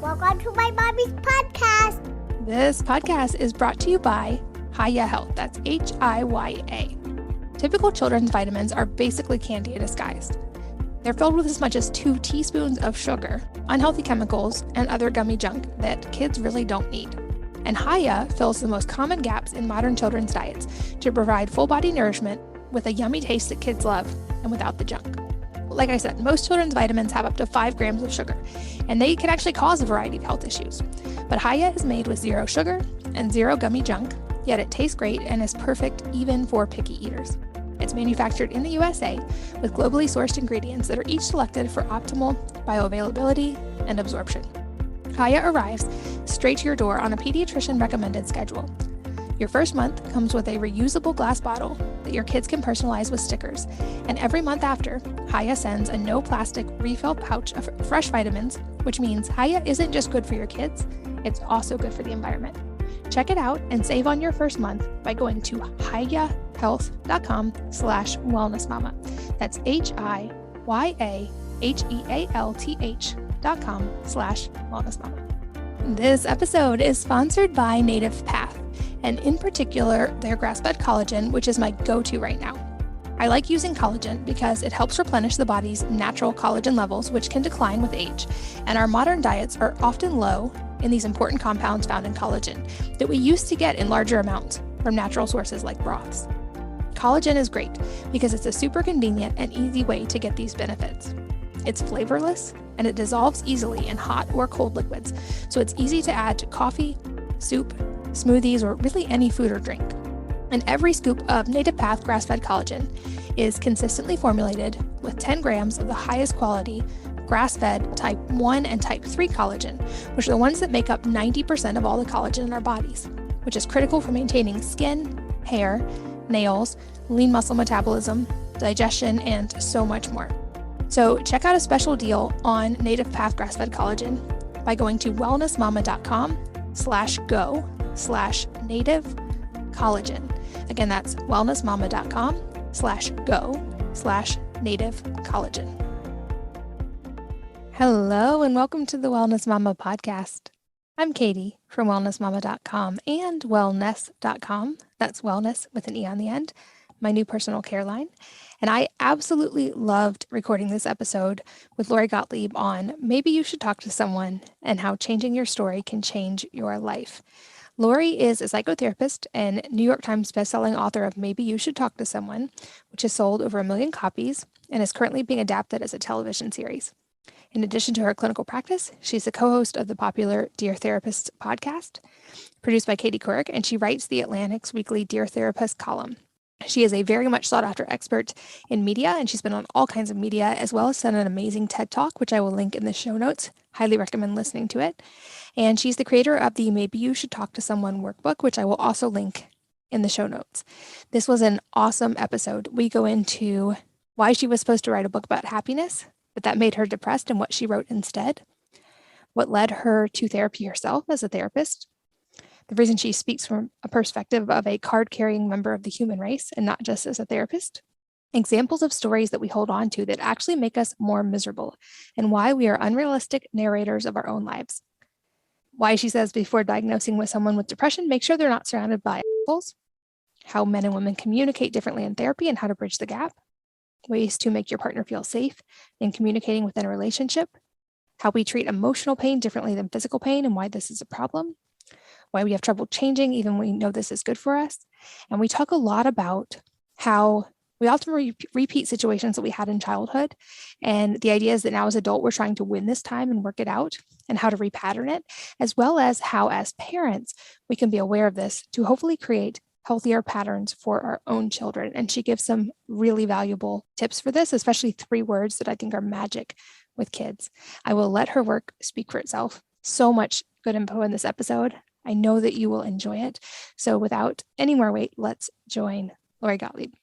Welcome to my mommy's podcast. This podcast is brought to you by Hiya Health. That's Hiya. Typical children's vitamins are basically candy disguised. They're filled with as much as 2 teaspoons of sugar, unhealthy chemicals, and other gummy junk that kids really don't need. And Hiya fills the most common gaps in modern children's diets to provide full-body nourishment with a yummy taste that kids love and without the junk. Like I said, most children's vitamins have up to 5 grams of sugar, and they can actually cause a variety of health issues. But Hiya is made with 0 sugar and 0 gummy junk, yet it tastes great and is perfect even for picky eaters. It's manufactured in the USA with globally sourced ingredients that are each selected for optimal bioavailability and absorption. Hiya arrives straight to your door on a pediatrician recommended schedule. Your first month comes with a reusable glass bottle that your kids can personalize with stickers, and every month after, Hiya sends a no plastic refill pouch of fresh vitamins, which means Hiya isn't just good for your kids, it's also good for the environment. Check it out and save on your first month by going to hiyahealth.com/wellnessmama. That's hiyahealth.com/wellnessmama. This episode is sponsored by Native Path, and in particular, their grass-fed collagen, which is my go-to right now. I like using collagen because it helps replenish the body's natural collagen levels, which can decline with age, and our modern diets are often low in these important compounds found in collagen that we used to get in larger amounts from natural sources like broths. Collagen is great because it's a super convenient and easy way to get these benefits. It's flavorless and it dissolves easily in hot or cold liquids, so it's easy to add to coffee, soup, smoothies, or really any food or drink. And every scoop of Native Path grass-fed collagen is consistently formulated with 10 grams of the highest quality grass-fed type 1 and type 3 collagen, which are the ones that make up 90% of all the collagen in our bodies, which is critical for maintaining skin, hair, nails, lean muscle metabolism, digestion, and so much more. So check out a special deal on Native Path grass-fed collagen by going to wellnessmama.com/go/native collagen. Again, that's wellnessmama.com/go/native collagen. Hello, and welcome to the Wellness Mama podcast. I'm Katie from wellnessmama.com and wellness.com. That's wellness with an E on the end, my new personal care line. And I absolutely loved recording this episode with Lori Gottlieb on Maybe You Should Talk to Someone and how changing your story can change your life. Lori is a psychotherapist and New York Times bestselling author of Maybe You Should Talk to Someone, which has sold over 1 million copies and is currently being adapted as a television series. In addition to her clinical practice, she's a co-host of the popular Dear Therapist podcast, produced by Katie Couric, and she writes the Atlantic's weekly Dear Therapist column. She is a very much sought-after expert in media, and she's been on all kinds of media, as well as done an amazing TED Talk, which I will link in the show notes. Highly recommend listening to it. And she's the creator of the Maybe You Should Talk to Someone workbook, which I will also link in the show notes. This was an awesome episode. We go into why she was supposed to write a book about happiness, but that made her depressed and what she wrote instead, what led her to therapy herself as a therapist, the reason she speaks from a perspective of a card-carrying member of the human race and not just as a therapist, examples of stories that we hold on to that actually make us more miserable, and why we are unrealistic narrators of our own lives. Why she says before diagnosing with someone with depression, make sure they're not surrounded by assholes, how men and women communicate differently in therapy and how to bridge the gap, ways to make your partner feel safe in communicating within a relationship, how we treat emotional pain differently than physical pain and why this is a problem, why we have trouble changing even when we know this is good for us. And we talk a lot about how we often repeat situations that we had in childhood. And the idea is that now as adult, we're trying to win this time and work it out and how to repattern it, as well as how as parents, we can be aware of this to hopefully create healthier patterns for our own children. And she gives some really valuable tips for this, especially 3 words that I think are magic with kids. I will let her work speak for itself. So much good info in this episode. I know that you will enjoy it. So without any more wait, let's join Lori Gottlieb.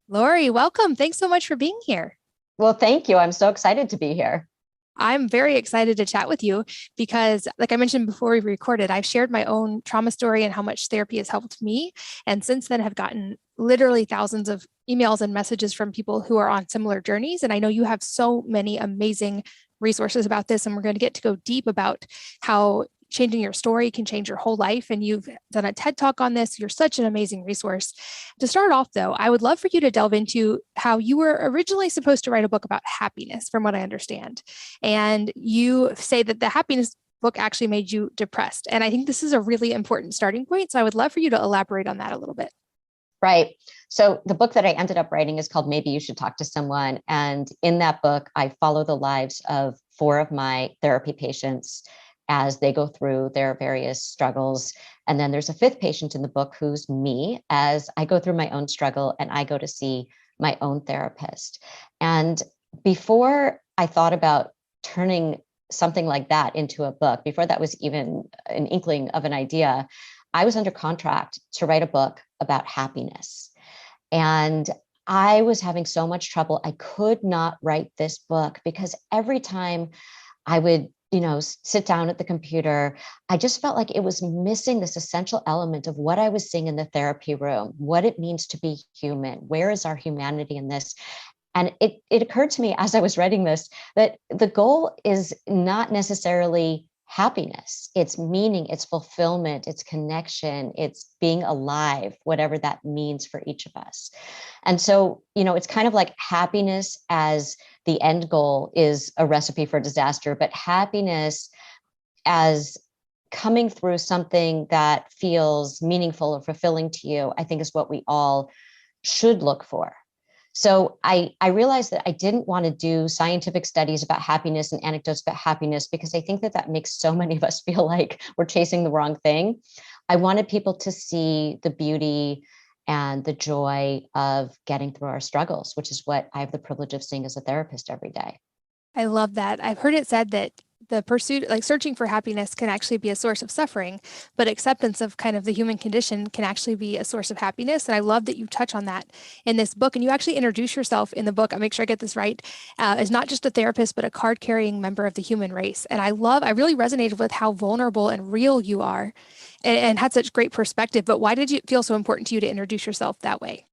Lori, welcome. Thanks so much for being here. Well, thank you. I'm so excited to be here. I'm very excited to chat with you because, like I mentioned before we recorded, I've shared my own trauma story and how much therapy has helped me. And since then have gotten literally thousands of emails and messages from people who are on similar journeys. And I know you have so many amazing resources about this, and we're going to get to go deep about how changing your story can change your whole life. And you've done a TED Talk on this. You're such an amazing resource. To start off, though, I would love for you to delve into how you were originally supposed to write a book about happiness, from what I understand. And you say that the happiness book actually made you depressed. And I think this is a really important starting point. So I would love for you to elaborate on that a little bit. Right. So the book that I ended up writing is called Maybe You Should Talk to Someone. And in that book, I follow the lives of 4 of my therapy patients as they go through their various struggles. And then there's a 5th patient in the book who's me, as I go through my own struggle and I go to see my own therapist. And before I thought about turning something like that into a book, before that was even an inkling of an idea, I was under contract to write a book about happiness. And I was having so much trouble. I could not write this book because every time I would sit down at the computer, I just felt like it was missing this essential element of what I was seeing in the therapy room, what it means to be human. Where is our humanity in this? And it occurred to me as I was writing this, that the goal is not necessarily happiness. It's meaning, it's fulfillment, it's connection, it's being alive, whatever that means for each of us. And so, it's kind of like happiness as the end goal is a recipe for disaster, but happiness as coming through something that feels meaningful or fulfilling to you, I think is what we all should look for. So I realized that I didn't want to do scientific studies about happiness and anecdotes about happiness, because I think that makes so many of us feel like we're chasing the wrong thing. I wanted people to see the beauty and the joy of getting through our struggles, which is what I have the privilege of seeing as a therapist every day. I love that. I've heard it said that the pursuit, like searching for happiness, can actually be a source of suffering, but acceptance of kind of the human condition can actually be a source of happiness. And I love that you touch on that in this book. And you actually introduce yourself in the book, I'll make sure I get this right, as not just a therapist, but a card-carrying member of the human race. And I really resonated with how vulnerable and real you are, and had such great perspective. But why did it feel so important to you to introduce yourself that way?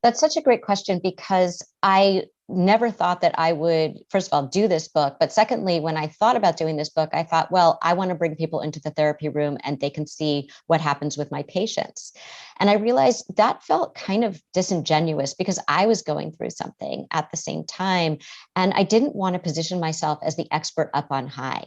That's such a great question, because I never thought that I would, first of all, do this book. But secondly, when I thought about doing this book, I thought, well, I want to bring people into the therapy room and they can see what happens with my patients. And I realized that felt kind of disingenuous, because I was going through something at the same time. And I didn't want to position myself as the expert up on high.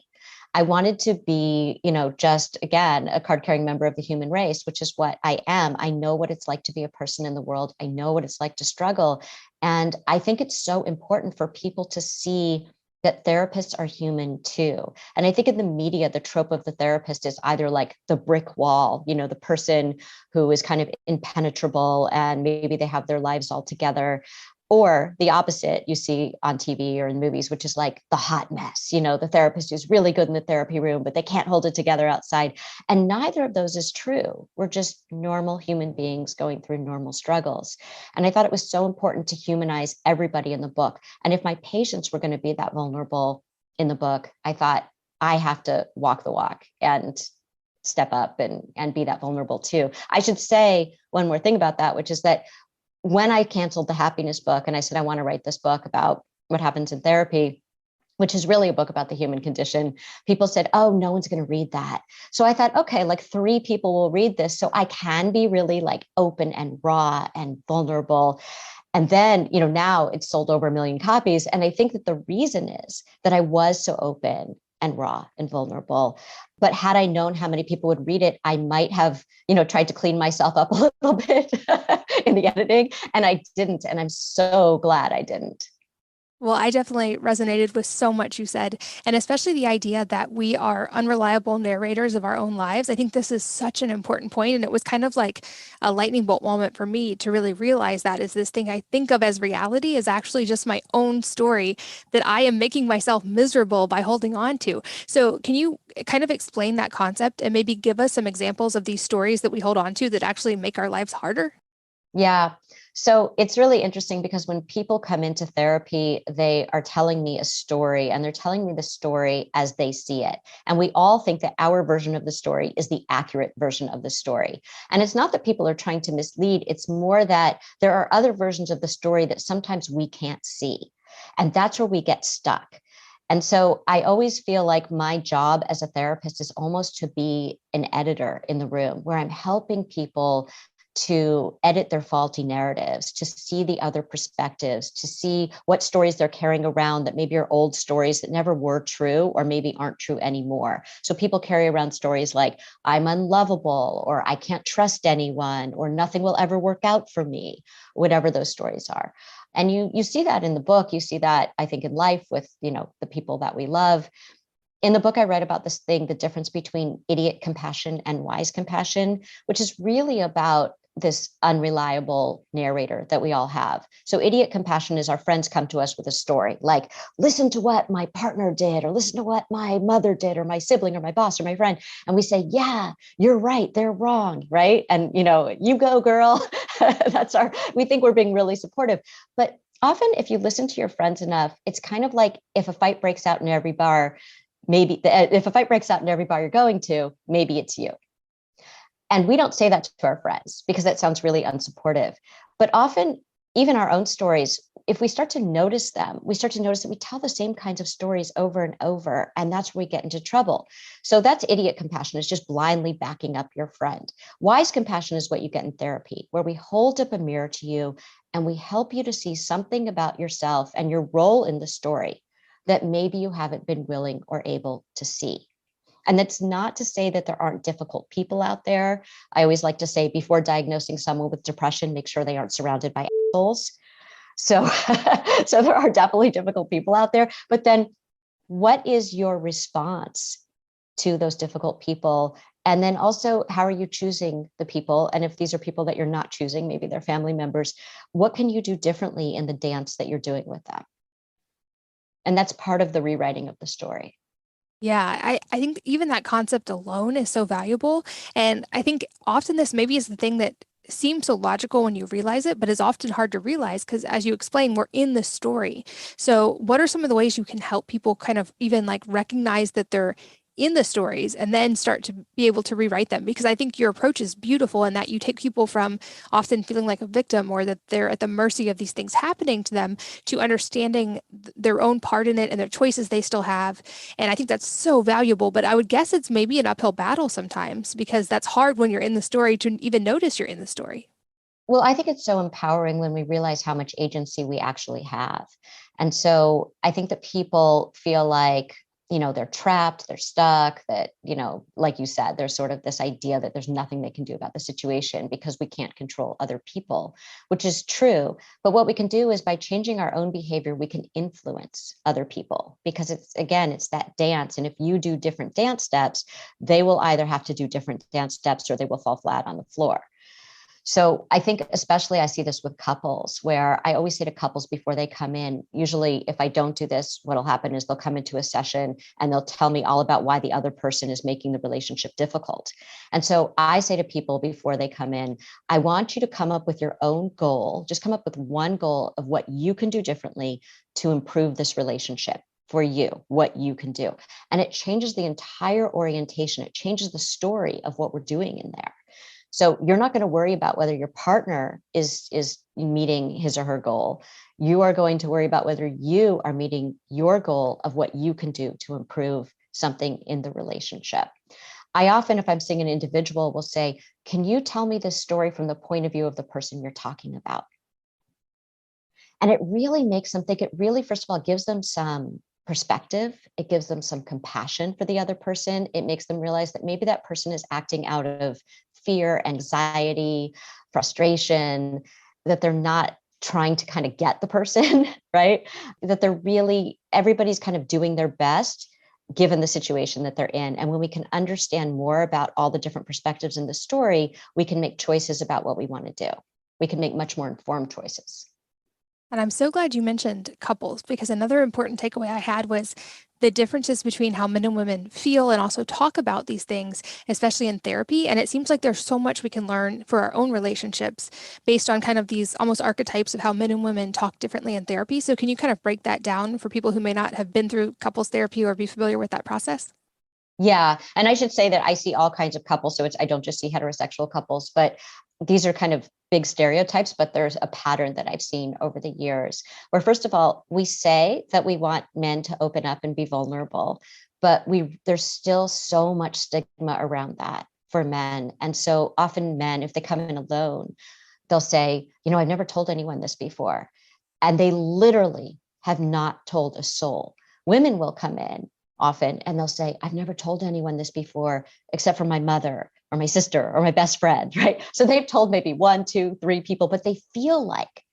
I wanted to be, just, again, a card-carrying member of the human race, which is what I am. I know what it's like to be a person in the world. I know what it's like to struggle. And I think it's so important for people to see that therapists are human too. And I think in the media, the trope of the therapist is either like the brick wall, the person who is kind of impenetrable and maybe they have their lives all together, or the opposite you see on TV or in movies, which is like the hot mess, the therapist who's really good in the therapy room, but they can't hold it together outside. And neither of those is true. We're just normal human beings going through normal struggles. And I thought it was so important to humanize everybody in the book. And if my patients were going to be that vulnerable in the book, I thought I have to walk the walk and step up and be that vulnerable too. I should say one more thing about that, which is that when I canceled the happiness book and I said, I want to write this book about what happens in therapy, which is really a book about the human condition, people said, oh, no one's going to read that. So I thought, okay, like 3 people will read this. So I can be really like open and raw and vulnerable. And then, now it's sold over 1 million copies. And I think that the reason is that I was so open and raw and vulnerable. But had I known how many people would read it, I might have, tried to clean myself up a little bit in the editing. And I didn't. And I'm so glad I didn't. Well, I definitely resonated with so much you said, and especially the idea that we are unreliable narrators of our own lives. I think this is such an important point, and it was kind of like a lightning bolt moment for me to really realize that is this thing I think of as reality is actually just my own story that I am making myself miserable by holding on to. So can you kind of explain that concept and maybe give us some examples of these stories that we hold on to that actually make our lives harder? Yeah. So it's really interesting because when people come into therapy, they are telling me a story, and they're telling me the story as they see it. And we all think that our version of the story is the accurate version of the story. And it's not that people are trying to mislead. It's more that there are other versions of the story that sometimes we can't see. And that's where we get stuck. And so I always feel like my job as a therapist is almost to be an editor in the room where I'm helping people to edit their faulty narratives, to see the other perspectives, to see what stories they're carrying around that maybe are old stories that never were true or maybe aren't true anymore. So people carry around stories like, I'm unlovable, or I can't trust anyone, or nothing will ever work out for me, whatever those stories are. And you see that in the book. You see that, I think, in life with, the people that we love. In the book, I write about this thing, the difference between idiot compassion and wise compassion, which is really about this unreliable narrator that we all have. So idiot compassion is our friends come to us with a story like, listen to what my partner did, or listen to what my mother did, or my sibling, or my boss, or my friend. And we say, yeah, you're right, they're wrong, right? And, you go, girl. We think we're being really supportive. But often if you listen to your friends enough, it's kind of like if a fight breaks out in every bar, if a fight breaks out in every bar you're going to, maybe it's you. And we don't say that to our friends because that sounds really unsupportive. But often, even our own stories, if we start to notice them, we start to notice that we tell the same kinds of stories over and over, and that's where we get into trouble. So that's idiot compassion, is just blindly backing up your friend. Wise compassion is what you get in therapy, where we hold up a mirror to you and we help you to see something about yourself and your role in the story that maybe you haven't been willing or able to see. And that's not to say that there aren't difficult people out there. I always like to say, before diagnosing someone with depression, make sure they aren't surrounded by assholes. So, so there are definitely difficult people out there. But then what is your response to those difficult people? And then also, how are you choosing the people? And if these are people that you're not choosing, maybe they're family members, what can you do differently in the dance that you're doing with them? And that's part of the rewriting of the story. Yeah, I think even that concept alone is so valuable. And I think often this maybe is the thing that seems so logical when you realize it, but is often hard to realize because, as you explain, we're in the story. So, what are some of the ways you can help people kind of even like recognize that they're in the stories and then start to be able to rewrite them? Because I think your approach is beautiful in that you take people from often feeling like a victim or that they're at the mercy of these things happening to them to understanding their own part in it and their choices they still have. And I think that's so valuable, but I would guess it's maybe an uphill battle sometimes because that's hard when you're in the story to even notice you're in the story. Well, I think it's so empowering when we realize how much agency we actually have. And so I think that people feel like, they're trapped, they're stuck, that, like you said, there's sort of this idea that there's nothing they can do about the situation because we can't control other people, which is true. But what we can do is by changing our own behavior, we can influence other people because it's that dance. And if you do different dance steps, they will either have to do different dance steps or they will fall flat on the floor. So I think especially I see this with couples where I always say to couples before they come in, usually if I don't do this, what'll happen is they'll come into a session and they'll tell me all about why the other person is making the relationship difficult. And so I say to people before they come in, I want you to come up with your own goal, just come up with one goal of what you can do differently to improve this relationship. For you, what you can do. And it changes the entire orientation. It changes the story of what we're doing in there. So you're not going to worry about whether your partner is meeting his or her goal. You are going to worry about whether you are meeting your goal of what you can do to improve something in the relationship. I often, if I'm seeing an individual, will say, can you tell me this story from the point of view of the person you're talking about? And it really makes them think. It really, first of all, gives them some perspective. It gives them some compassion for the other person. It makes them realize that maybe that person is acting out of fear, anxiety, frustration, that they're not trying to kind of get the person, right? That everybody's kind of doing their best given the situation that they're in. And when we can understand more about all the different perspectives in the story, we can make choices about what we want to do. We can make much more informed choices. And I'm so glad you mentioned couples because another important takeaway I had was the differences between how men and women feel and also talk about these things, especially in therapy. And it seems like there's so much we can learn for our own relationships based on kind of these almost archetypes of how men and women talk differently in therapy. So can you kind of break that down for people who may not have been through couples therapy or be familiar with that process? Yeah. And I should say that I see all kinds of couples. So I don't just see heterosexual couples, but these are kind of big stereotypes, but there's a pattern that I've seen over the years where, first of all, we say that we want men to open up and be vulnerable, but there's still so much stigma around that for men. And so often men, if they come in alone, they'll say, I've never told anyone this before. And they literally have not told a soul. Women will come in often and they'll say, I've never told anyone this before, except for my mother or my sister or my best friend, right? So they've told maybe 1, 2, 3 people, but they feel like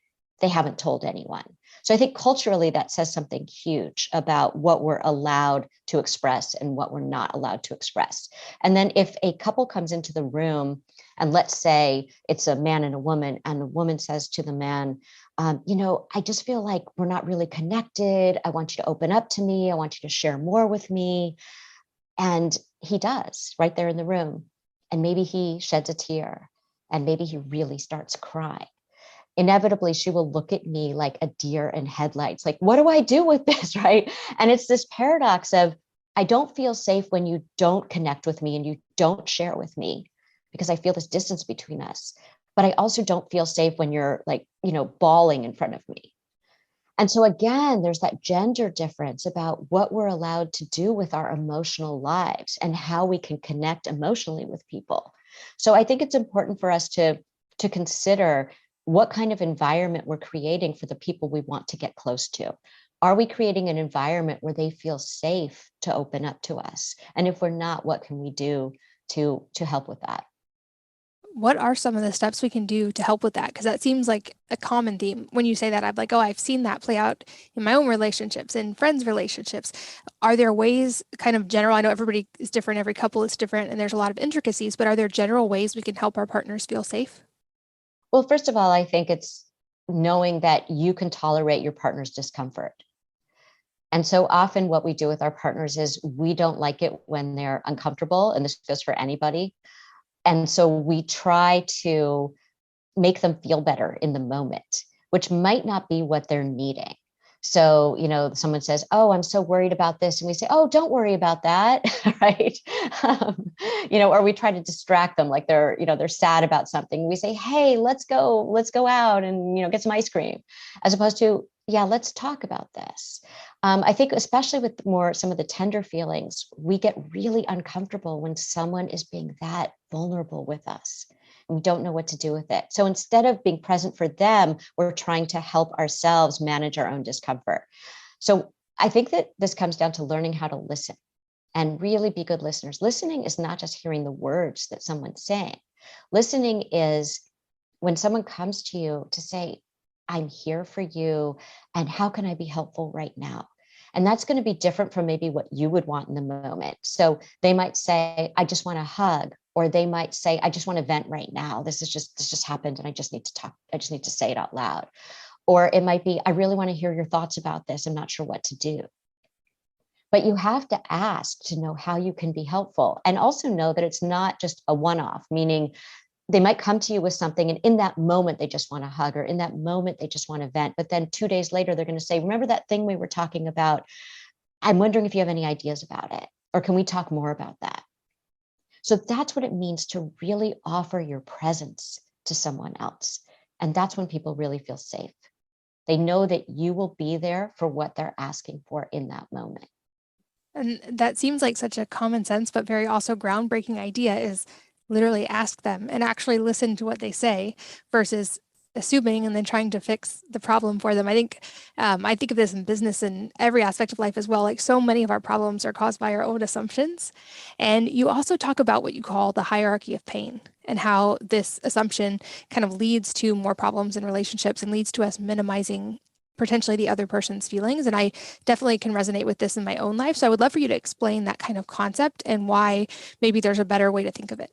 they haven't told anyone. So I think culturally that says something huge about what we're allowed to express and what we're not allowed to express. And then if a couple comes into the room, and let's say it's a man and a woman woman says to the man, I just feel like we're not really connected. I want you to open up to me. I want you to share more with me. And he does right there in the room. And maybe he sheds a tear and maybe he really starts crying. Inevitably, she will look at me like a deer in headlights. Like, what do I do with this, right? And it's this paradox of, I don't feel safe when you don't connect with me and you don't share with me because I feel this distance between us. But I also don't feel safe when you're like, bawling in front of me. And so again, there's that gender difference about what we're allowed to do with our emotional lives and how we can connect emotionally with people. So I think it's important for us to consider what kind of environment we're creating for the people we want to get close to. Are we creating an environment where they feel safe to open up to us? And if we're not, what can we do to help with that? What are some of the steps we can do to help with that? Because that seems like a common theme. When you say that, I'm like, oh, I've seen that play out in my own relationships and friends' relationships. Are there ways, kind of general, I know everybody is different, every couple is different, and there's a lot of intricacies, but are there general ways we can help our partners feel safe? Well, first of all, I think it's knowing that you can tolerate your partner's discomfort. And so often what we do with our partners is we don't like it when they're uncomfortable, and this goes for anybody. And so we try to make them feel better in the moment, which might not be what they're needing. So, someone says, oh, I'm so worried about this. And we say, oh, don't worry about that. Right. Or we try to distract them like they're sad about something. We say, hey, let's go out and, get some ice cream, as opposed to, yeah, let's talk about this. I think especially with some of the tender feelings, we get really uncomfortable when someone is being that vulnerable with us. We don't know what to do with it. So instead of being present for them, we're trying to help ourselves manage our own discomfort. So I think that this comes down to learning how to listen and really be good listeners. Listening is not just hearing the words that someone's saying. Listening is when someone comes to you to say, I'm here for you, and how can I be helpful right now? And that's going to be different from maybe what you would want in the moment. So they might say, I just want a hug. Or they might say, I just want to vent right now. This just happened and I just need to talk. I just need to say it out loud. Or it might be, I really want to hear your thoughts about this. I'm not sure what to do. But you have to ask to know how you can be helpful, and also know that it's not just a one-off, meaning they might come to you with something and in that moment they just want a hug, or in that moment they just want to vent. But then 2 days later, they're going to say, remember that thing we were talking about? I'm wondering if you have any ideas about it, or can we talk more about that? So that's what it means to really offer your presence to someone else. And that's when people really feel safe. They know that you will be there for what they're asking for in that moment. And that seems like such a common sense, but very also groundbreaking idea is literally ask them and actually listen to what they say versus assuming and then trying to fix the problem for them. I think of this in business and every aspect of life as well. Like so many of our problems are caused by our own assumptions. And you also talk about what you call the hierarchy of pain and how this assumption kind of leads to more problems in relationships and leads to us minimizing potentially the other person's feelings. And I definitely can resonate with this in my own life. So I would love for you to explain that kind of concept and why maybe there's a better way to think of it.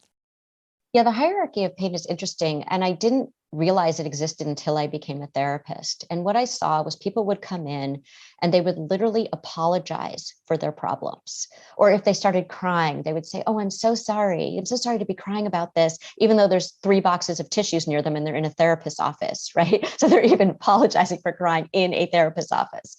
Yeah, the hierarchy of pain is interesting. And I didn't realize it existed until I became a therapist. And what I saw was people would come in and they would literally apologize for their problems. Or if they started crying, they would say, oh, I'm so sorry. I'm so sorry to be crying about this, even though there's 3 boxes of tissues near them and they're in a therapist's office, right? So they're even apologizing for crying in a therapist's office.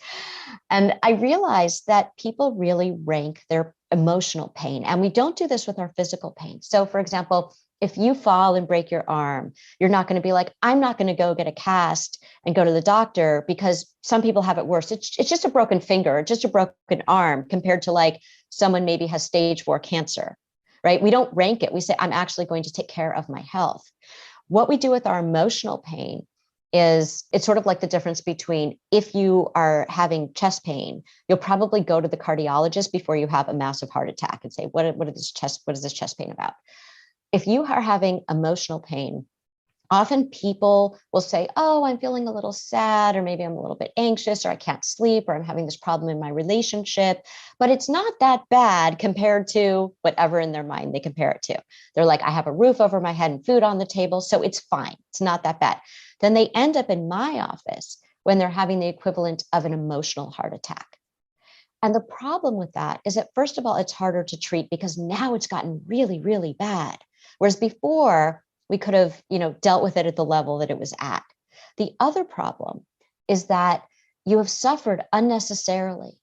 And I realized that people really rank their emotional pain. And we don't do this with our physical pain. So for example, If you fall and break your arm, you're not going to be like, I'm not going to go get a cast and go to the doctor, because some people have it worse. It's just a broken finger, just a broken arm, compared to like someone maybe has stage 4 cancer, right? We don't rank it. We say, I'm actually going to take care of my health. What we do with our emotional pain is, it's sort of like the difference between, if you are having chest pain, you'll probably go to the cardiologist before you have a massive heart attack and say, what is this chest pain about? If you are having emotional pain, often people will say, oh, I'm feeling a little sad, or maybe I'm a little bit anxious, or I can't sleep, or I'm having this problem in my relationship, but it's not that bad compared to whatever in their mind they compare it to. They're like, I have a roof over my head and food on the table, so it's fine. It's not that bad. Then they end up in my office when they're having the equivalent of an emotional heart attack. And the problem with that is that, first of all, it's harder to treat because now it's gotten really, really bad. Whereas before, we could have, dealt with it at the level that it was at. The other problem is that you have suffered unnecessarily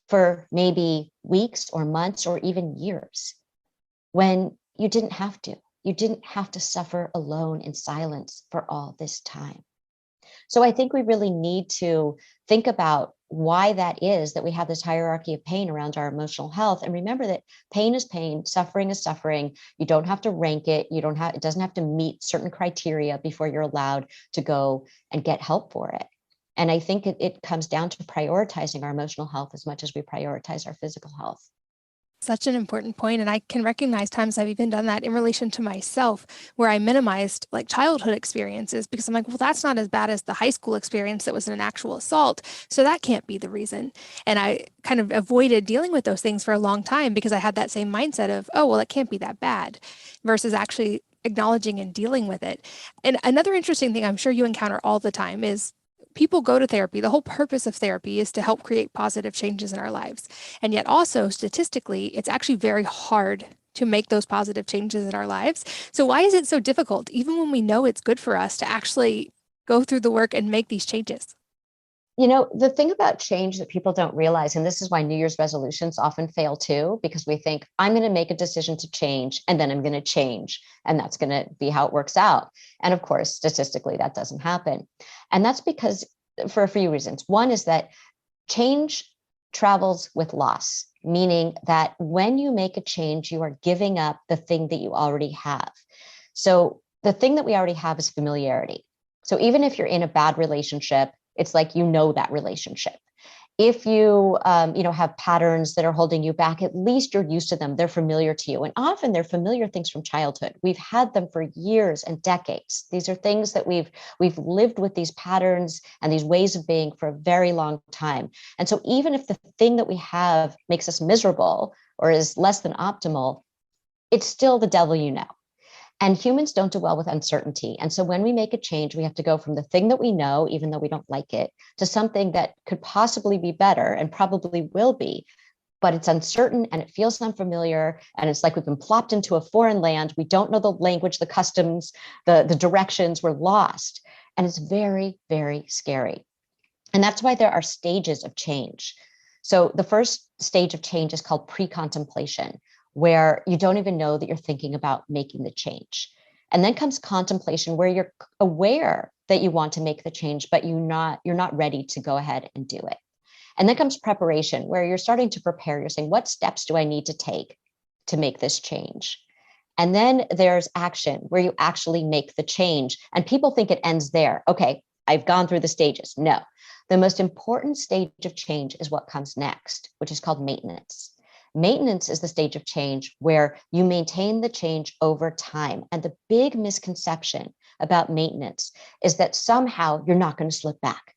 for maybe weeks or months or even years when you didn't have to. You didn't have to suffer alone in silence for all this time. So I think we really need to think about why that is, that we have this hierarchy of pain around our emotional health. And remember that pain is pain, suffering is suffering. You don't have to rank it. It doesn't have to meet certain criteria before you're allowed to go and get help for it. And I think it comes down to prioritizing our emotional health as much as we prioritize our physical health. Such an important point. And I can recognize times I've even done that in relation to myself, where I minimized like childhood experiences because I'm like, well, that's not as bad as the high school experience that was an actual assault. So that can't be the reason. And I kind of avoided dealing with those things for a long time because I had that same mindset of, oh, well, it can't be that bad, versus actually acknowledging and dealing with it. And another interesting thing I'm sure you encounter all the time is people go to therapy. The whole purpose of therapy is to help create positive changes in our lives. And yet also statistically, it's actually very hard to make those positive changes in our lives. So why is it so difficult, even when we know it's good for us, to actually go through the work and make these changes? The thing about change that people don't realize, and this is why New Year's resolutions often fail too, because we think, I'm going to make a decision to change, and then I'm going to change, and that's going to be how it works out. And of course, statistically, that doesn't happen. And that's because, for a few reasons. One is that change travels with loss, meaning that when you make a change, you are giving up the thing that you already have. So the thing that we already have is familiarity. So even if you're in a bad relationship, it's like, that relationship. If you, have patterns that are holding you back, at least you're used to them. They're familiar to you. And often they're familiar things from childhood. We've had them for years and decades. These are things that we've lived with, these patterns and these ways of being, for a very long time. And so even if the thing that we have makes us miserable or is less than optimal, it's still the devil you know. And humans don't do well with uncertainty. And so when we make a change, we have to go from the thing that we know, even though we don't like it, to something that could possibly be better and probably will be, but it's uncertain and it feels unfamiliar. And it's like we've been plopped into a foreign land. We don't know the language, the customs, the directions. We're lost. And it's very, very scary. And that's why there are stages of change. So the first stage of change is called pre-contemplation, where you don't even know that you're thinking about making the change. And then comes contemplation, where you're aware that you want to make the change, but you're not ready to go ahead and do it. And then comes preparation, where you're starting to prepare. You're saying, what steps do I need to take to make this change? And then there's action, where you actually make the change. And people think it ends there. Okay, I've gone through the stages. No, the most important stage of change is what comes next, which is called maintenance. Maintenance is the stage of change where you maintain the change over time. And the big misconception about maintenance is that somehow you're not going to slip back,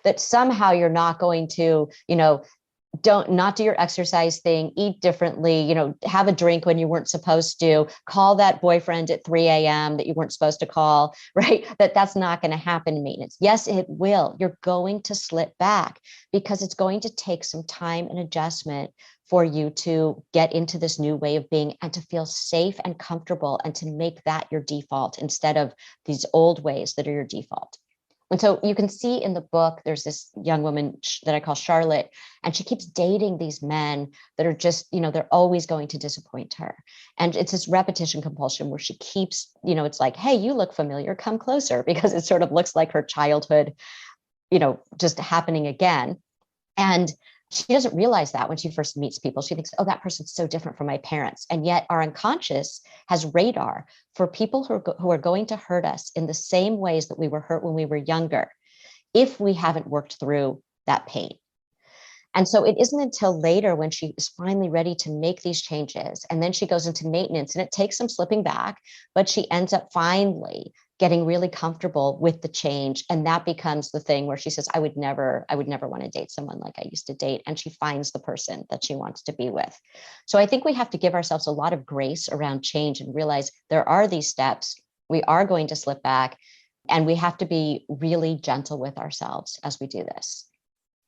that somehow you're not going to, not do your exercise thing, eat differently, have a drink when you weren't supposed to, call that boyfriend at 3 a.m. that you weren't supposed to call, right? That's not going to happen in maintenance. Yes, it will. You're going to slip back because it's going to take some time and adjustment for you to get into this new way of being and to feel safe and comfortable and to make that your default instead of these old ways that are your default. And so you can see in the book, there's this young woman that I call Charlotte, and she keeps dating these men that are just, they're always going to disappoint her. And it's this repetition compulsion where she keeps, it's like, hey, you look familiar, come closer, because it sort of looks like her childhood, just happening again. And she doesn't realize that when she first meets people. She thinks, oh, that person's so different from my parents. And yet our unconscious has radar for people who are going to hurt us in the same ways that we were hurt when we were younger, if we haven't worked through that pain. And so it isn't until later when she is finally ready to make these changes. And then she goes into maintenance, and it takes some slipping back, but she ends up finally getting really comfortable with the change. And that becomes the thing where she says, I would never want to date someone like I used to date. And she finds the person that she wants to be with. So I think we have to give ourselves a lot of grace around change and realize there are these steps. We are going to slip back, and we have to be really gentle with ourselves as we do this.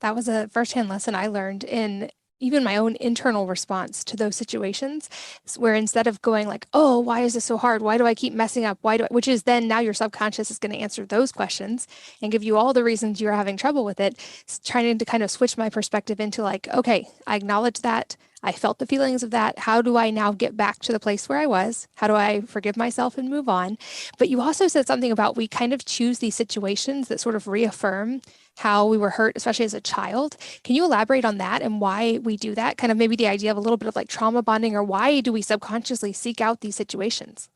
That was a firsthand lesson I learned in even my own internal response to those situations, where instead of going like, oh, why is this so hard? Why do I keep messing up? Which is then now your subconscious is going to answer those questions and give you all the reasons you're having trouble with it. It's trying to kind of switch my perspective into like, okay, I acknowledge that. I felt the feelings of that. How do I now get back to the place where I was? How do I forgive myself and move on? But you also said something about we kind of choose these situations that sort of reaffirm how we were hurt, especially as a child. Can you elaborate on that and why we do that? Kind of maybe the idea of a little bit of like trauma bonding, or why do we subconsciously seek out these situations?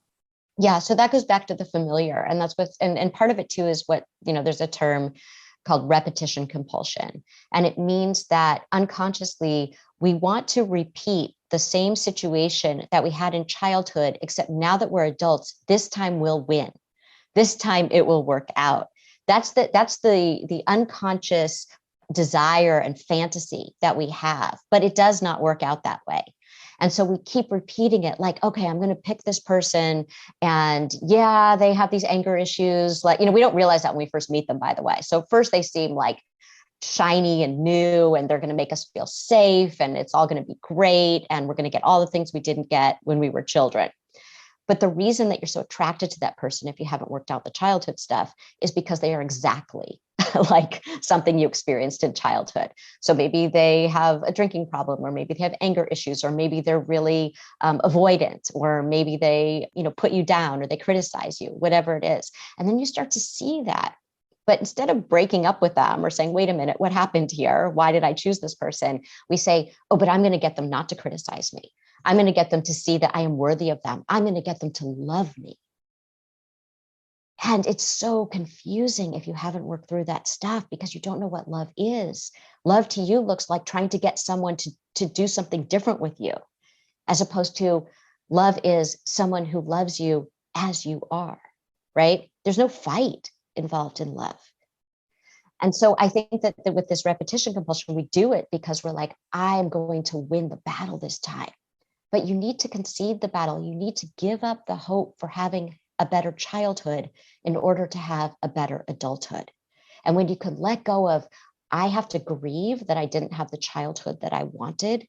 Yeah, so that goes back to the familiar. And that's what, and part of it too is what, there's a term called repetition compulsion. And it means that unconsciously we want to repeat the same situation that we had in childhood, except now that we're adults, this time we'll win. This time it will work out. That's the unconscious desire and fantasy that we have, but it does not work out that way. And so we keep repeating it like, okay, I'm going to pick this person, and yeah, they have these anger issues. Like, we don't realize that when we first meet them, by the way. So first they seem like shiny and new, and they're going to make us feel safe, and it's all going to be great. And we're going to get all the things we didn't get when we were children. But the reason that you're so attracted to that person, if you haven't worked out the childhood stuff, is because they are exactly like something you experienced in childhood. So maybe they have a drinking problem, or maybe they have anger issues, or maybe they're really avoidant, or maybe they, put you down, or they criticize you, whatever it is. And then you start to see that. But instead of breaking up with them or saying, wait a minute, what happened here? Why did I choose this person? We say, oh, but I'm going to get them not to criticize me. I'm going to get them to see that I am worthy of them. I'm going to get them to love me. And it's so confusing if you haven't worked through that stuff, because you don't know what love is. Love to you looks like trying to get someone to do something different with you, as opposed to love is someone who loves you as you are, right? There's no fight involved in love. And so I think that with this repetition compulsion, we do it because we're like, I'm going to win the battle this time. But you need to concede the battle. You need to give up the hope for having a better childhood in order to have a better adulthood. And when you can let go of, I have to grieve that I didn't have the childhood that I wanted,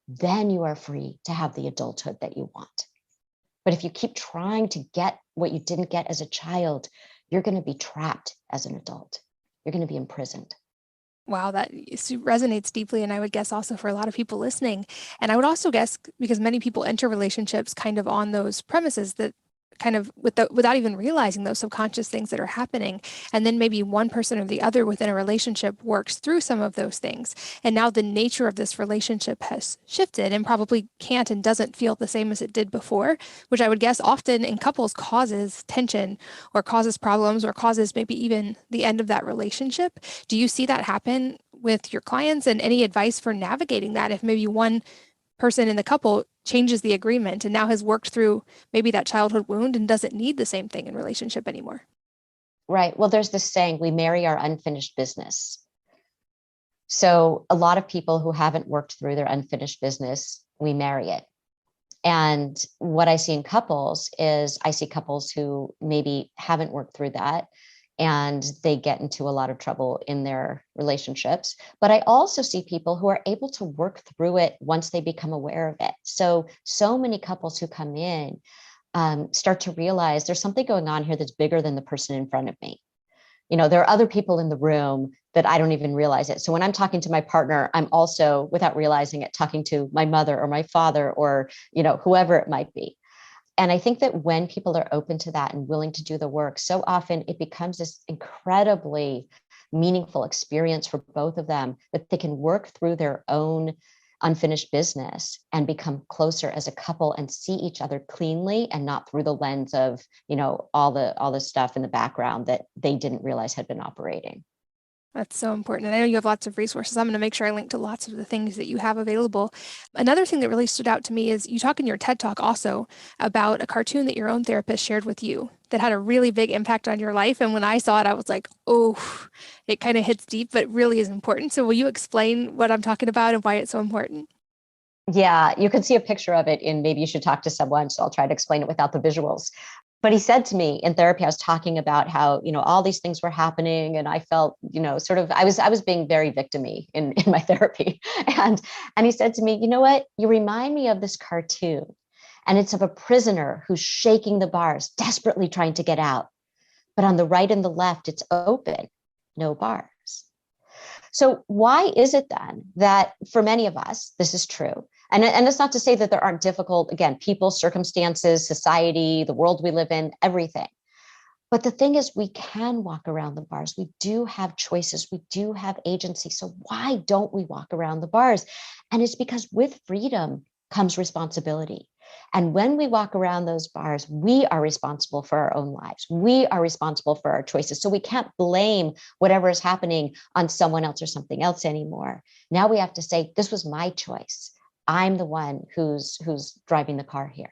then you are free to have the adulthood that you want. But if you keep trying to get what you didn't get as a child, you're going to be trapped as an adult. You're going to be imprisoned. Wow, that resonates deeply. And I would guess also for a lot of people listening. And I would also guess because many people enter relationships kind of on those premises that kind of without even realizing those subconscious things that are happening. And then maybe one person or the other within a relationship works through some of those things. And now the nature of this relationship has shifted and probably can't and doesn't feel the same as it did before, which I would guess often in couples causes tension or causes problems or causes maybe even the end of that relationship. Do you see that happen with your clients, and any advice for navigating that if maybe one person in the couple changes the agreement and now has worked through maybe that childhood wound and doesn't need the same thing in relationship anymore? Right. Well, there's this saying, we marry our unfinished business. So a lot of people who haven't worked through their unfinished business, we marry it. And what I see in couples is I see couples who maybe haven't worked through that, and they get into a lot of trouble in their relationships. But I also see people who are able to work through it once they become aware of it. So many couples who come in start to realize there's something going on here that's bigger than the person in front of me. there are other people in the room that I don't even realize it. So when I'm talking to my partner, I'm also, without realizing it, talking to my mother or my father or, whoever it might be. And I think that when people are open to that and willing to do the work, so often it becomes this incredibly meaningful experience for both of them, that they can work through their own unfinished business and become closer as a couple and see each other cleanly and not through the lens of, all the stuff in the background that they didn't realize had been operating. That's so important. And I know you have lots of resources. I'm going to make sure I link to lots of the things that you have available. Another thing that really stood out to me is you talk in your TED Talk also about a cartoon that your own therapist shared with you that had a really big impact on your life. And when I saw it, I was like, oh, it kind of hits deep, but really is important. So will you explain what I'm talking about and why it's so important? Yeah, you can see a picture of it in Maybe You Should Talk to Someone. So I'll try to explain it without the visuals. But he said to me in therapy, I was talking about how, all these things were happening. And I felt, sort of, I was being very victim-y in my therapy. And he said to me, you know what, you remind me of this cartoon. And it's of a prisoner who's shaking the bars, desperately trying to get out. But on the right and the left, it's open, no bars. So why is it then that for many of us, this is true? And it's not to say that there aren't difficult, again, people, circumstances, society, the world we live in, everything. But the thing is, we can walk around the bars. We do have choices. We do have agency. So why don't we walk around the bars? And it's because with freedom comes responsibility. And when we walk around those bars, we are responsible for our own lives. We are responsible for our choices. So we can't blame whatever is happening on someone else or something else anymore. Now we have to say, this was my choice. I'm the one who's driving the car here.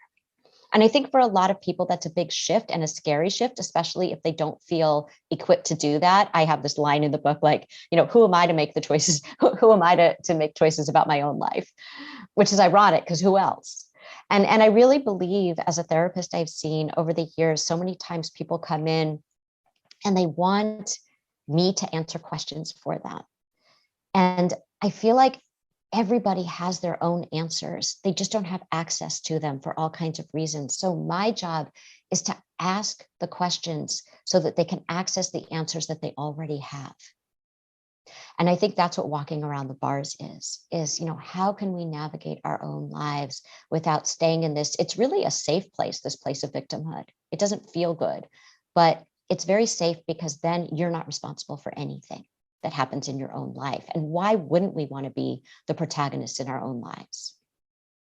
And I think for a lot of people, that's a big shift and a scary shift, especially if they don't feel equipped to do that. I have this line in the book, like, who am I to make the choices? Who am I to make choices about my own life? Which is ironic, because who else? And I really believe, as a therapist, I've seen over the years, so many times people come in and they want me to answer questions for them. And I feel like everybody has their own answers. They just don't have access to them for all kinds of reasons. So my job is to ask the questions so that they can access the answers that they already have. And I think that's what walking around the bars is, how can we navigate our own lives without staying in this? It's really a safe place, this place of victimhood. It doesn't feel good, but it's very safe because then you're not responsible for anything that happens in your own life. And why wouldn't we want to be the protagonists in our own lives?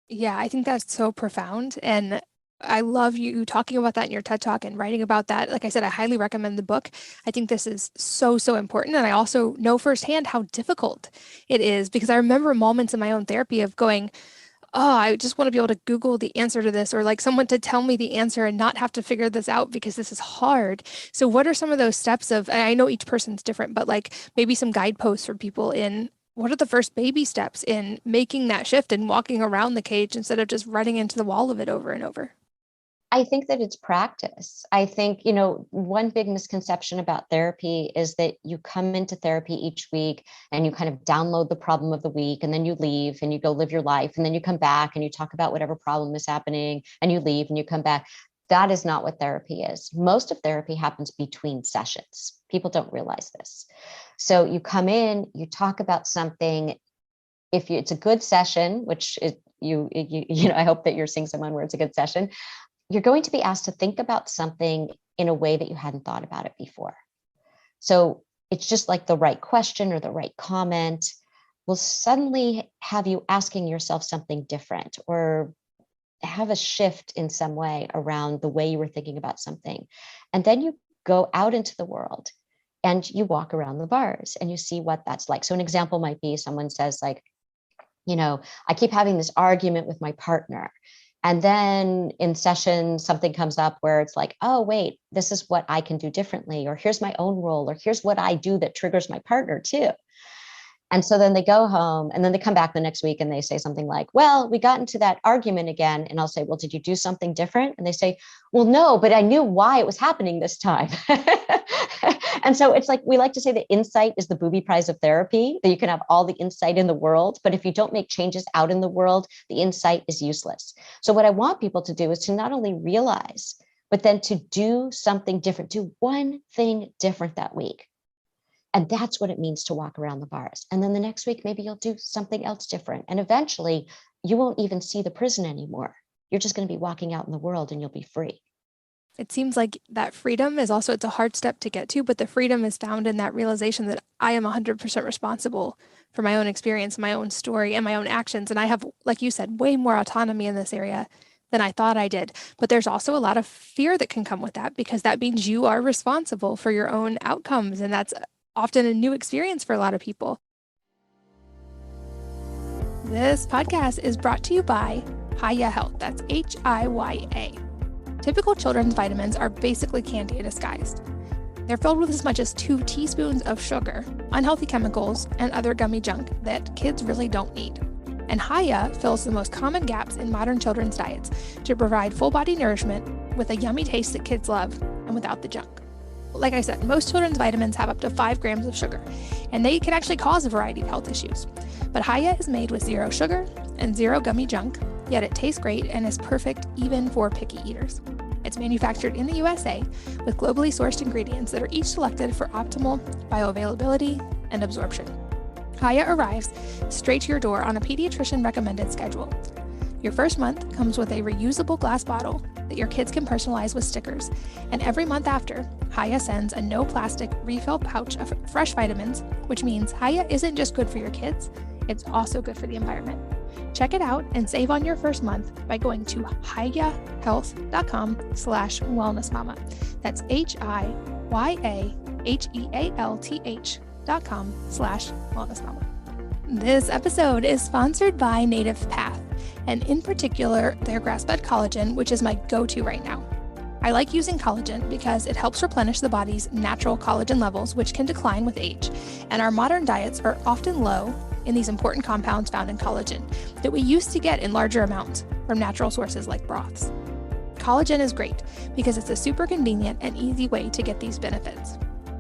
Yeah, I think that's so profound. And I love you talking about that in your TED Talk and writing about that. Like I said, I highly recommend the book. I think this is so, so important. And I also know firsthand how difficult it is, because I remember moments in my own therapy of going, oh, I just want to be able to Google the answer to this, or like someone to tell me the answer and not have to figure this out because this is hard. So what are some of those steps of, and I know each person's different, but like maybe some guideposts for people in what are the first baby steps in making that shift and walking around the cage instead of just running into the wall of it over and over? I think that it's practice. I think, one big misconception about therapy is that you come into therapy each week and you kind of download the problem of the week, and then you leave and you go live your life. And then you come back and you talk about whatever problem is happening and you leave and you come back. That is not what therapy is. Most of therapy happens between sessions. People don't realize this. So you come in, you talk about something. If it's a good session, which is, I hope that you're seeing someone where it's a good session, you're going to be asked to think about something in a way that you hadn't thought about it before. So it's just like the right question or the right comment will suddenly have you asking yourself something different, or have a shift in some way around the way you were thinking about something. And then you go out into the world and you walk around the bars and you see what that's like. So an example might be someone says like, I keep having this argument with my partner. And then in session, something comes up where it's like, oh, wait, this is what I can do differently, or here's my own role, or here's what I do that triggers my partner too. And so then they go home and then they come back the next week and they say something like, well, we got into that argument again. And I'll say, well, did you do something different? And they say, well, no, but I knew why it was happening this time. And so it's like, we like to say that insight is the booby prize of therapy, that you can have all the insight in the world, but if you don't make changes out in the world, the insight is useless. So what I want people to do is to not only realize, but then to do something different, do one thing different that week. And that's what it means to walk around the bars. And then the next week, maybe you'll do something else different. And eventually you won't even see the prison anymore. You're just going to be walking out in the world and you'll be free. It seems like that freedom is also, it's a hard step to get to, but the freedom is found in that realization that I am 100% responsible for my own experience, my own story, and my own actions. And I have, like you said, way more autonomy in this area than I thought I did. But there's also a lot of fear that can come with that, because that means you are responsible for your own outcomes. And that's often a new experience for a lot of people. This podcast is brought to you by Hiya Health. That's Hiya. Typical children's vitamins are basically candy disguised. They're filled with as much as 2 teaspoons of sugar, unhealthy chemicals, and other gummy junk that kids really don't need. And Hiya fills the most common gaps in modern children's diets to provide full body nourishment with a yummy taste that kids love and without the junk. Like I said, most children's vitamins have up to 5 grams of sugar, and they can actually cause a variety of health issues. But Hiya is made with 0 sugar and 0 gummy junk, yet it tastes great and is perfect even for picky eaters. It's manufactured in the USA with globally sourced ingredients that are each selected for optimal bioavailability and absorption. Hiya arrives straight to your door on a pediatrician recommended schedule. Your first month comes with a reusable glass bottle that your kids can personalize with stickers, and every month after, Hiya sends a no plastic refill pouch of fresh vitamins, which means Hiya isn't just good for your kids, it's also good for the environment. Check it out and save on your first month by going to hiyahealth.com/wellnessmama. That's hiyahealth.com/wellnessmama. This episode is sponsored by Native Path, and in particular, their grass-fed collagen, which is my go-to right now. I like using collagen because it helps replenish the body's natural collagen levels, which can decline with age, and our modern diets are often low in these important compounds found in collagen that we used to get in larger amounts from natural sources like broths. Collagen is great because it's a super convenient and easy way to get these benefits.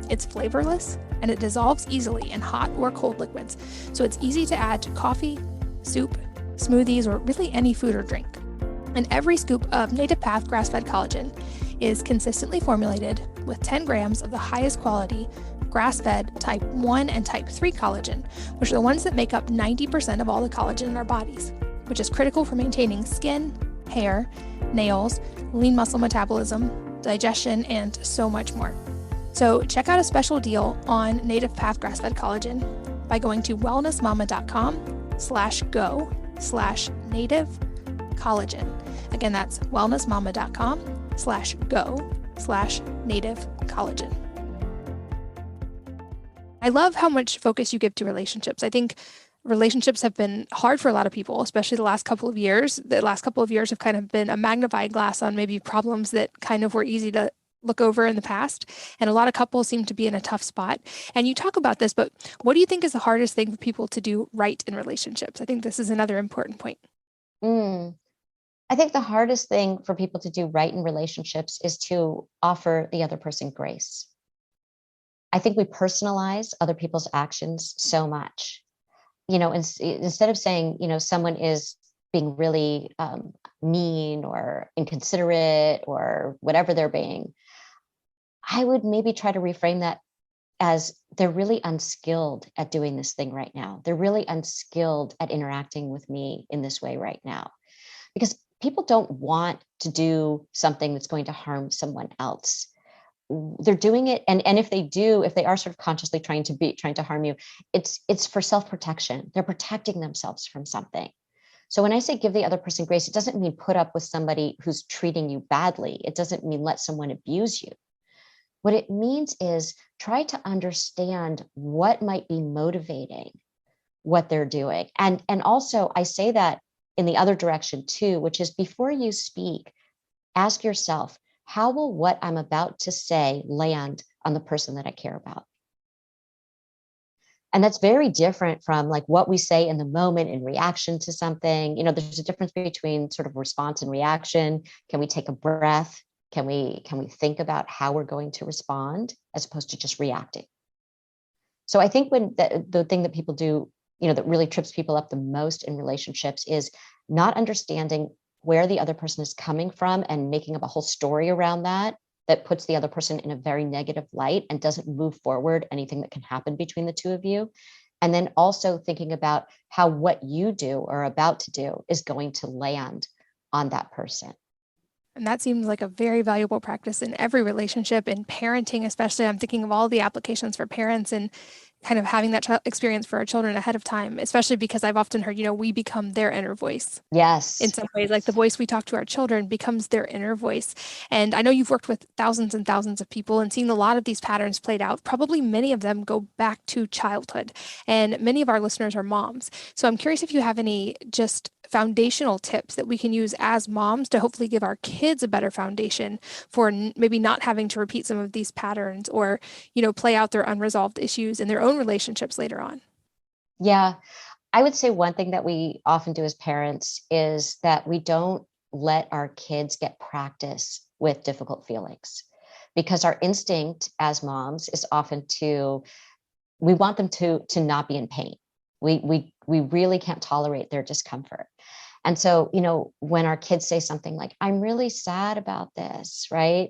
It's flavorless and it dissolves easily in hot or cold liquids, so it's easy to add to coffee, soup, smoothies, or really any food or drink. And every scoop of Native Path grass-fed collagen is consistently formulated with 10 grams of the highest quality grass-fed type 1 and type 3 collagen, which are the ones that make up 90% of all the collagen in our bodies, which is critical for maintaining skin, hair, nails, lean muscle metabolism, digestion, and so much more. So check out a special deal on Native Path grass-fed collagen by going to wellnessmama.com/go/native collagen. Again, that's wellnessmama.com/go/native collagen. I love how much focus you give to relationships. I think relationships have been hard for a lot of people, especially the last couple of years. The last couple of years have kind of been a magnifying glass on maybe problems that kind of were easy to look over in the past. And a lot of couples seem to be in a tough spot. And you talk about this, but what do you think is the hardest thing for people to do right in relationships? I think this is another important point. I think the hardest thing for people to do right in relationships is to offer the other person grace. I think we personalize other people's actions so much. Instead of saying, someone is being really mean or inconsiderate or whatever they're being, I would maybe try to reframe that as they're really unskilled at doing this thing right now. They're really unskilled at interacting with me in this way right now. Because people don't want to do something that's going to harm someone else. They're doing it, and if they are sort of consciously trying to harm you, it's for self-protection. They're protecting themselves from something. So when I say give the other person grace, it doesn't mean put up with somebody who's treating you badly. It doesn't mean let someone abuse you. What it means is try to understand what might be motivating what they're doing. And also I say that in the other direction too, which is before you speak, ask yourself, how will what I'm about to say land on the person that I care about? And that's very different from like what we say in the moment in reaction to something. There's a difference between sort of response and reaction. Can we take a breath? Can we think about how we're going to respond as opposed to just reacting? So I think when the thing that people do, that really trips people up the most in relationships is not understanding where the other person is coming from and making up a whole story around that puts the other person in a very negative light and doesn't move forward anything that can happen between the two of you. And then also thinking about how what you do or are about to do is going to land on that person. And that seems like a very valuable practice in every relationship, in parenting, especially. I'm thinking of all the applications for parents and kind of having that experience for our children ahead of time, especially because I've often heard, we become their inner voice. Yes. In some ways, like the voice we talk to our children becomes their inner voice. And I know you've worked with thousands and thousands of people and seen a lot of these patterns played out. Probably many of them go back to childhood. And many of our listeners are moms. So I'm curious if you have any just foundational tips that we can use as moms to hopefully give our kids a better foundation for maybe not having to repeat some of these patterns or, play out their unresolved issues in their own relationships later on. Yeah. I would say one thing that we often do as parents is that we don't let our kids get practice with difficult feelings, because our instinct as moms is often we want them to not be in pain. We really can't tolerate their discomfort. And so, when our kids say something like, I'm really sad about this, right?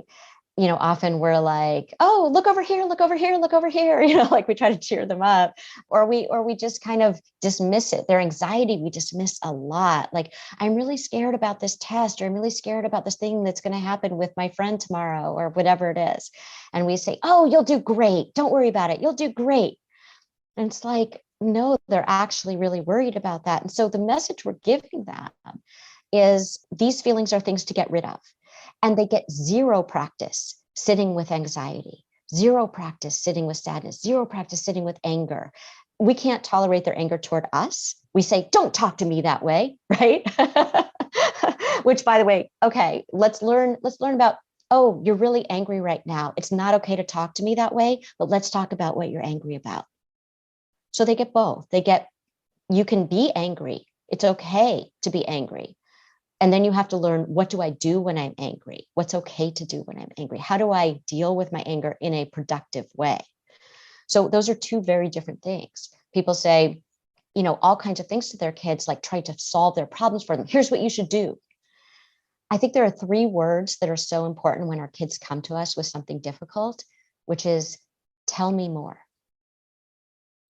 Often we're like, oh, look over here, look over here, look over here, like we try to cheer them up, or we just kind of dismiss it. Their anxiety, we dismiss a lot. Like, I'm really scared about this test, or I'm really scared about this thing that's going to happen with my friend tomorrow, or whatever it is. And we say, oh, you'll do great. Don't worry about it. You'll do great. And it's like, no, they're actually really worried about that. And so the message we're giving them is these feelings are things to get rid of. And they get zero practice sitting with anxiety, zero practice sitting with sadness, zero practice sitting with anger. We can't tolerate their anger toward us. We say, don't talk to me that way, right? Which, by the way, okay, let's learn about, oh, you're really angry right now. It's not okay to talk to me that way, but let's talk about what you're angry about. So they get both. You can be angry. It's okay to be angry. And then you have to learn, what do I do when I'm angry? What's okay to do when I'm angry? How do I deal with my anger in a productive way? So those are two very different things. People say, all kinds of things to their kids, like try to solve their problems for them. Here's what you should do. I think there are 3 words that are so important when our kids come to us with something difficult, which is, tell me more.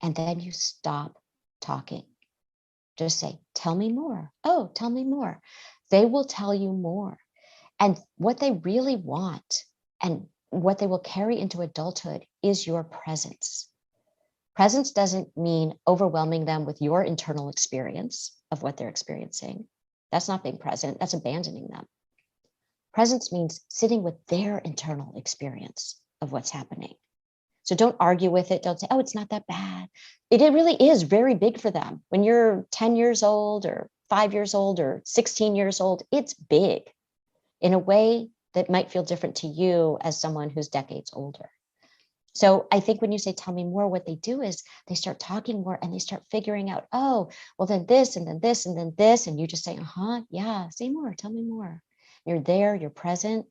And then you stop talking. Just say, tell me more. Oh, tell me more. They will tell you more. And what they really want and what they will carry into adulthood is your presence. Presence doesn't mean overwhelming them with your internal experience of what they're experiencing. That's not being present. That's abandoning them. Presence means sitting with their internal experience of what's happening. So don't argue with it. Don't say, oh, it's not that bad. It really is very big for them. When you're 10 years old or 5 years old or 16 years old, it's big in a way that might feel different to you as someone who's decades older. So I think when you say, tell me more, what they do is they start talking more and they start figuring out, oh, well, then this, and then this, and then this. And you just say, yeah, say more, tell me more. You're there, you're present.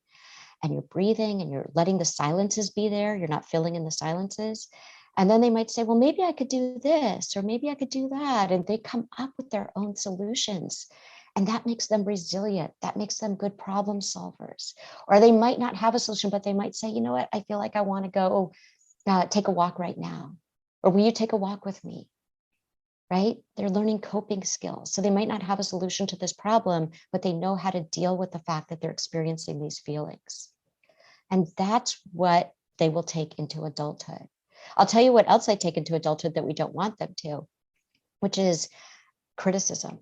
And you're breathing and you're letting the silences be there. You're not filling in the silences. And then they might say, well, maybe I could do this, or maybe I could do that. And they come up with their own solutions. And that makes them resilient. That makes them good problem solvers. Or they might not have a solution, but they might say, you know what, I feel like I want to go take a walk right now. Or will you take a walk with me? Right? They're learning coping skills. So they might not have a solution to this problem, but they know how to deal with the fact that they're experiencing these feelings. And that's what they will take into adulthood. I'll tell you what else I take into adulthood that we don't want them to, which is criticism,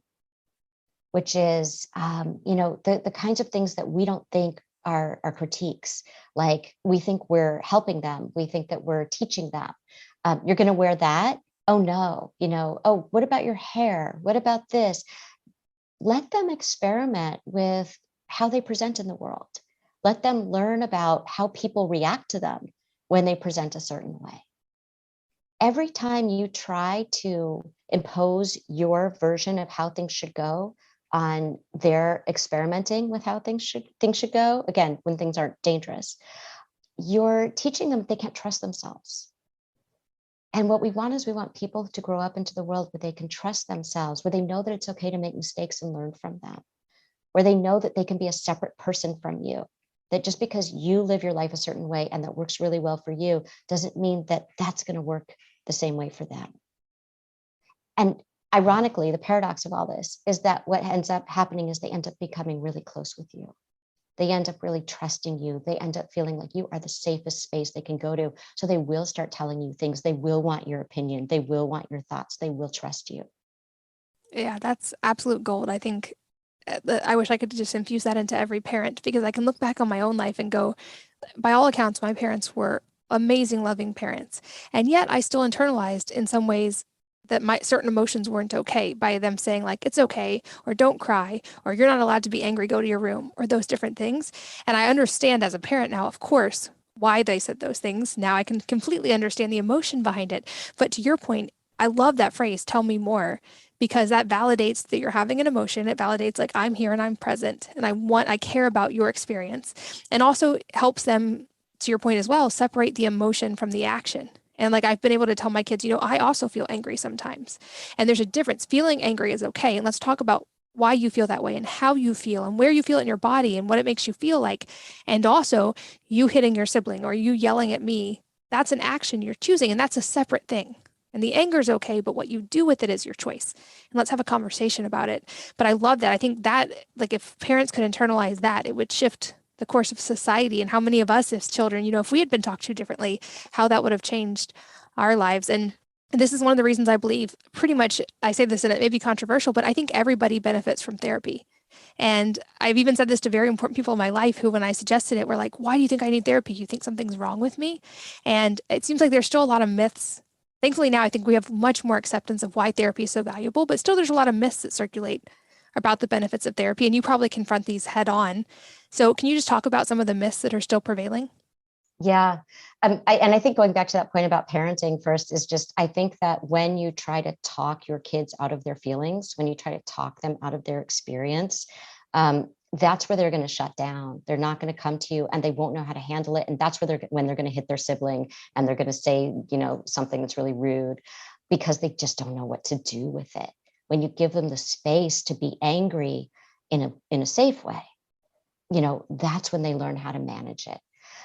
which is, the kinds of things that we don't think are critiques. Like, we think we're helping them. We think that we're teaching them. You're going to wear that? Oh, no. Oh, what about your hair? What about this? Let them experiment with how they present in the world. Let them learn about how people react to them when they present a certain way. Every time you try to impose your version of how things should go on their experimenting with how things should go, again, when things aren't dangerous, you're teaching them they can't trust themselves. And what we want people to grow up into the world where they can trust themselves, where they know that it's okay to make mistakes and learn from them. where they know that they can be a separate person from you. That just because you live your life a certain way and that works really well for you doesn't mean that that's going to work the same way for them. And ironically, the paradox of all this is that what ends up happening is they end up becoming really close with you. They end up really trusting you. They end up feeling like you are the safest space they can go to. So they will start telling you things. They will want your opinion. They will want your thoughts. They will trust you. Yeah, that's absolute gold. I think I wish I could just infuse that into every parent, because I can look back on my own life and go, by all accounts, my parents were amazing, loving parents. And yet I still internalized in some ways that my certain emotions weren't okay by them saying like, it's okay, or don't cry, or you're not allowed to be angry, go to your room, or those different things. And I understand as a parent now, of course, why they said those things. Now I can completely understand the emotion behind it. But to your point, I love that phrase, tell me more, because that validates that you're having an emotion. It validates like I'm here and I'm present and I care about your experience, and also helps them, to your point as well, separate the emotion from the action. And like I've been able to tell my kids, I also feel angry sometimes. And there's a difference. Feeling angry is okay. And let's talk about why you feel that way and how you feel and where you feel it in your body and what it makes you feel like. And also, you hitting your sibling or you yelling at me, that's an action you're choosing, and that's a separate thing. And the anger is okay, but what you do with it is your choice. And let's have a conversation about it. But I love that. I think that, like, if parents could internalize that, it would shift the course of society, and how many of us as children, if we had been talked to differently, how that would have changed our lives. And this is one of the reasons I believe, pretty much, I say this and it may be controversial, but I think everybody benefits from therapy. And I've even said this to very important people in my life who, when I suggested it, were like, why do you think I need therapy? You think something's wrong with me? And it seems like there's still a lot of myths. Thankfully, now I think we have much more acceptance of why therapy is so valuable, but still there's a lot of myths that circulate about the benefits of therapy, and you probably confront these head on. So can you just talk about some of the myths that are still prevailing? Yeah. I think going back to that point about parenting first is just, I think that when you try to talk your kids out of their feelings, when you try to talk them out of their experience, that's where they're going to shut down. They're not going to come to you and they won't know how to handle it. And that's where when they're going to hit their sibling and they're going to say, something that's really rude, because they just don't know what to do with it. When you give them the space to be angry in a safe way, that's when they learn how to manage it.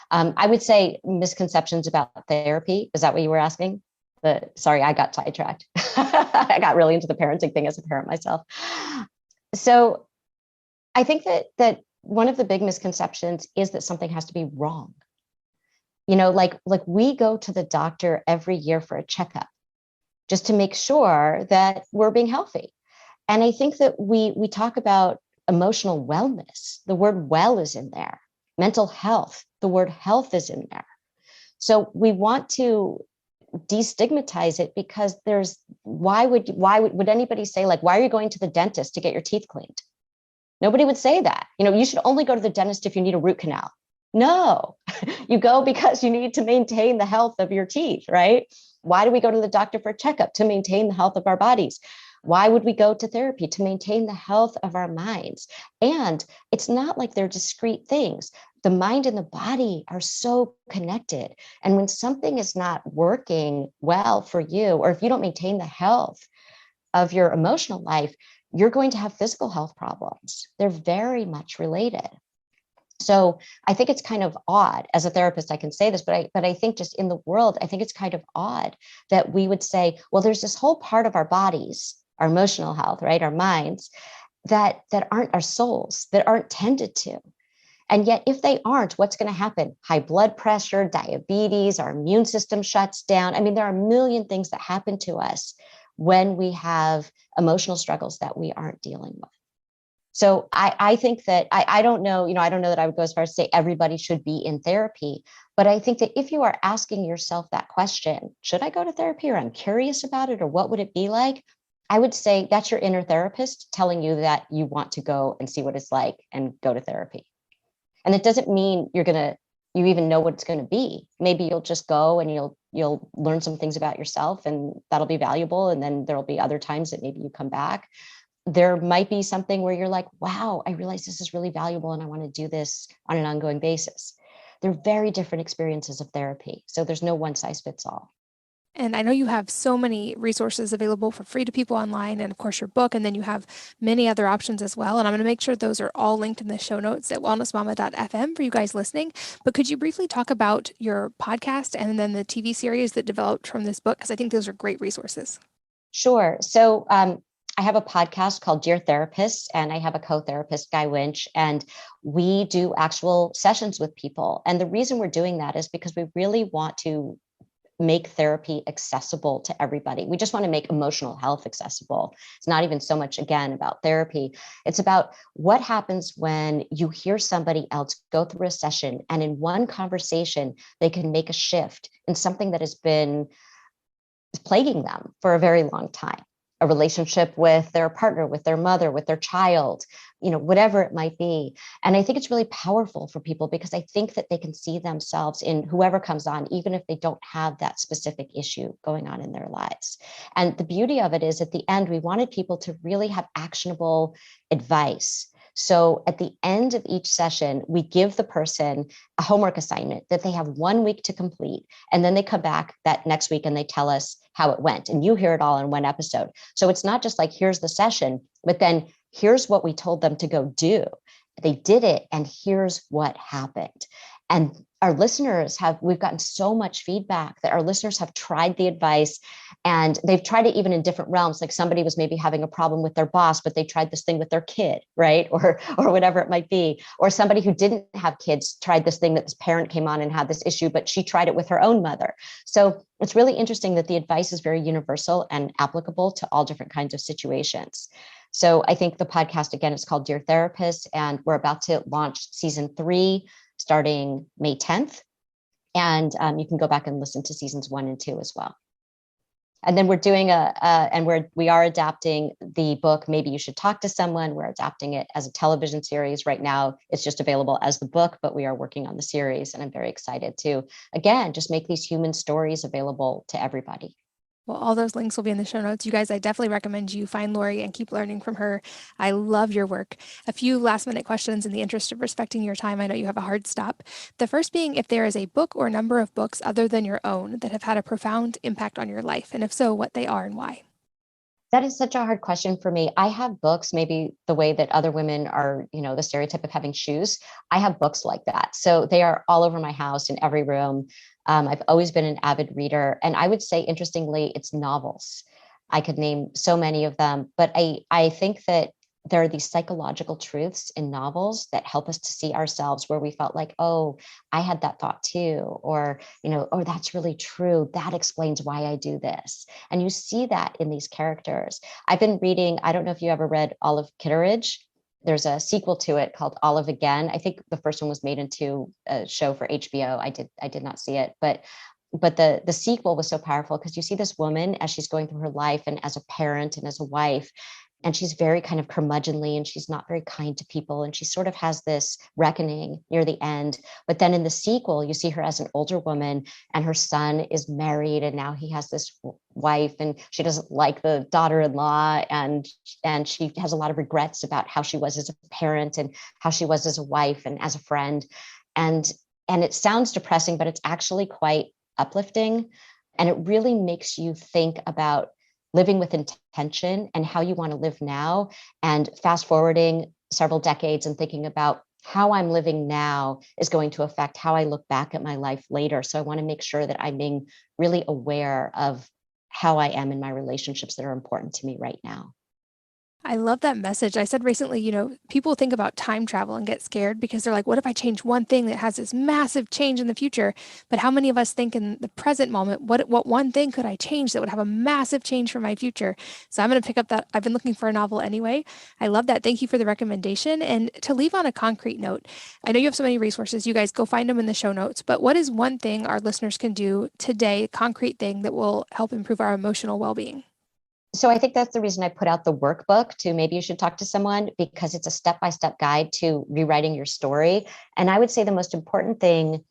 I would say misconceptions about therapy. Is that what you were asking? Sorry, I got sidetracked. I got really into the parenting thing as a parent myself. So I think that one of the big misconceptions is that something has to be wrong. Like we go to the doctor every year for a checkup just to make sure that we're being healthy. And I think that we talk about emotional wellness. The word well is in there. Mental health, the word health is in there. So we want to destigmatize it, because why would anybody say, like, why are you going to the dentist to get your teeth cleaned? Nobody would say that. You should only go to the dentist if you need a root canal. No, you go because you need to maintain the health of your teeth, right? Why do we go to the doctor for a checkup? To maintain the health of our bodies. Why would we go to therapy? To maintain the health of our minds. And it's not like they're discrete things. The mind and the body are so connected. And when something is not working well for you, or if you don't maintain the health of your emotional life, you're going to have physical health problems. They're very much related. So I think it's kind of odd, as a therapist, I can say this, but I think just in the world, I think it's kind of odd that we would say, well, there's this whole part of our bodies, our emotional health, right? Our minds that aren't our souls, that aren't tended to. And yet, if they aren't, what's going to happen? High blood pressure, diabetes, our immune system shuts down. I mean, there are a million things that happen to us when we have emotional struggles that we aren't dealing with. So I think that I don't know, I don't know that I would go as far as to say everybody should be in therapy, but I think that if you are asking yourself that question, should I go to therapy, or I'm curious about it, or what would it be like? I would say that's your inner therapist telling you that you want to go and see what it's like and go to therapy. And it doesn't mean you even know what it's going to be. Maybe you'll just go and you'll learn some things about yourself, and that'll be valuable. And then there'll be other times that maybe you come back. There might be something where you're like, wow, I realize this is really valuable and I want to do this on an ongoing basis. They're very different experiences of therapy. So there's no one size fits all. And I know you have so many resources available for free to people online, and of course your book, and then you have many other options as well. And I'm going to make sure those are all linked in the show notes at wellnessmama.fm for you guys listening. But could you briefly talk about your podcast and then the TV series that developed from this book? Because I think those are great resources. Sure. So I have a podcast called Dear Therapist, and I have a co-therapist, Guy Winch, and we do actual sessions with people. And the reason we're doing that is because we really want to make therapy accessible to everybody. We just want to make emotional health accessible. It's not even so much, again, about therapy. It's about what happens when you hear somebody else go through a session and in one conversation, they can make a shift in something that has been plaguing them for a very long time. A relationship with their partner, with their mother, with their child, whatever it might be. And I think it's really powerful for people because I think that they can see themselves in whoever comes on, even if they don't have that specific issue going on in their lives. And the beauty of it is at the end, we wanted people to really have actionable advice. So at the end of each session, we give the person a homework assignment that they have 1 week to complete. And then they come back that next week and they tell us how it went. And you hear it all in one episode. So it's not just like, here's the session, but then here's what we told them to go do. They did it, and here's what happened. And our listeners we've gotten so much feedback that our listeners have tried the advice, and they've tried it even in different realms. Like somebody was maybe having a problem with their boss, but they tried this thing with their kid, right? Or whatever it might be. Or somebody who didn't have kids tried this thing that this parent came on and had this issue, but she tried it with her own mother. So it's really interesting that the advice is very universal and applicable to all different kinds of situations. So I think the podcast, again, is called Dear Therapist, and we're about to launch season 3 starting May 10th. And you can go back and listen to seasons 1 and 2 as well. And then we're doing we are adapting the book, Maybe You Should Talk to Someone. We're adapting it as a television series. Right now, it's just available as the book, but we are working on the series. And I'm very excited to, again, just make these human stories available to everybody. Well, all those links will be in the show notes. You guys, I definitely recommend you find Lori and keep learning from her. I love your work. A few last minute questions in the interest of respecting your time. I know you have a hard stop. The first being if there is a book or number of books other than your own that have had a profound impact on your life, and if so, what they are and why. That is such a hard question for me. I have books, maybe the way that other women are, the stereotype of having shoes. I have books like that. So they are all over my house in every room. I've always been an avid reader. And I would say, interestingly, it's novels. I could name so many of them, but I think that there are these psychological truths in novels that help us to see ourselves where we felt like, oh, I had that thought too, or, oh, that's really true. That explains why I do this. And you see that in these characters. I've been reading, I don't know if you ever read Olive Kitteridge. There's a sequel to it called Olive Again. I think the first one was made into a show for HBO. I did not see it, but the sequel was so powerful because you see this woman as she's going through her life and as a parent and as a wife, and she's very kind of curmudgeonly and she's not very kind to people. And she sort of has this reckoning near the end. But then in the sequel, you see her as an older woman and her son is married and now he has this wife and she doesn't like the daughter-in-law and she has a lot of regrets about how she was as a parent and how she was as a wife and as a friend. And it sounds depressing, but it's actually quite uplifting. And it really makes you think about living with intention and how you want to live now, and fast forwarding several decades and thinking about how I'm living now is going to affect how I look back at my life later. So I want to make sure that I'm being really aware of how I am in my relationships that are important to me right now. I love that message. I said recently, people think about time travel and get scared because they're like, what if I change one thing that has this massive change in the future? But how many of us think in the present moment, what one thing could I change that would have a massive change for my future? So I'm going to pick up that. I've been looking for a novel anyway. I love that. Thank you for the recommendation. And to leave on a concrete note, I know you have so many resources. You guys go find them in the show notes. But what is one thing our listeners can do today, a concrete thing that will help improve our emotional well-being? So I think that's the reason I put out the workbook to Maybe You Should Talk to Someone, because it's a step-by-step guide to rewriting your story. And I would say the most important thing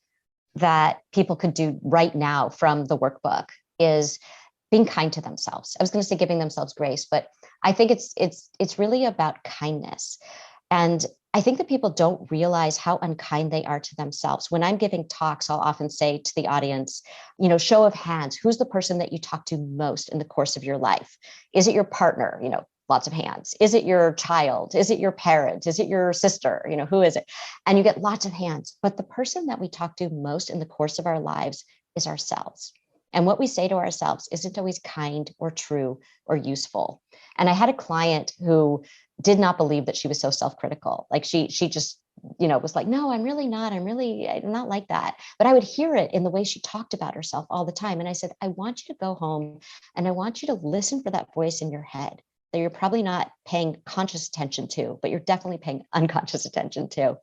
that people could do right now from the workbook is being kind to themselves. I was going to say giving themselves grace, but I think it's really about kindness. And I think that people don't realize how unkind they are to themselves. When I'm giving talks, I'll often say to the audience, show of hands, who's the person that you talk to most in the course of your life? Is it your partner? Lots of hands. Is it your child? Is it your parent? Is it your sister? Who is it? And you get lots of hands. But the person that we talk to most in the course of our lives is ourselves. And what we say to ourselves isn't always kind or true or useful. And I had a client who did not believe that she was so self-critical. Like she just, was like, no, I'm really not. I'm not like that. But I would hear it in the way she talked about herself all the time. And I said, I want you to go home and I want you to listen for that voice in your head that you're probably not paying conscious attention to, but you're definitely paying unconscious attention to.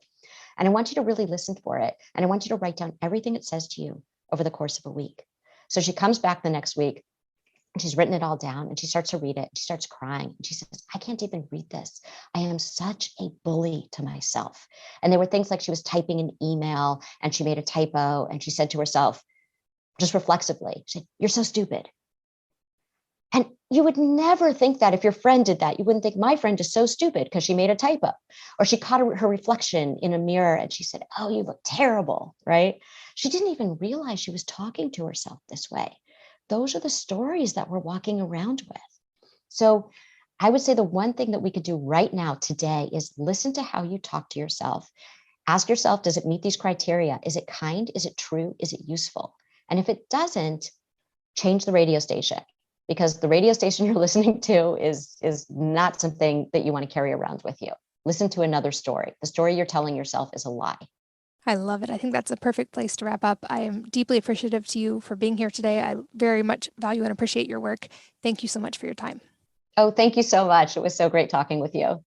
And I want you to really listen for it. And I want you to write down everything it says to you over the course of a week. So she comes back the next week. She's written it all down and she starts to read it. She starts crying. And she says, I can't even read this. I am such a bully to myself. And there were things like she was typing an email and she made a typo and she said to herself, just reflexively, she said, you're so stupid. And you would never think that if your friend did that. You wouldn't think my friend is so stupid because she made a typo. Or she caught her reflection in a mirror and she said, oh, you look terrible, right? She didn't even realize she was talking to herself this way. Those are the stories that we're walking around with. So I would say the one thing that we could do right now today is listen to how you talk to yourself. Ask yourself, does it meet these criteria? Is it kind? Is it true? Is it useful? And if it doesn't, change the radio station, because the radio station you're listening to is not something that you want to carry around with you. Listen to another story. The story you're telling yourself is a lie. I love it. I think that's a perfect place to wrap up. I am deeply appreciative to you for being here today. I very much value and appreciate your work. Thank you so much for your time. Oh, thank you so much. It was so great talking with you.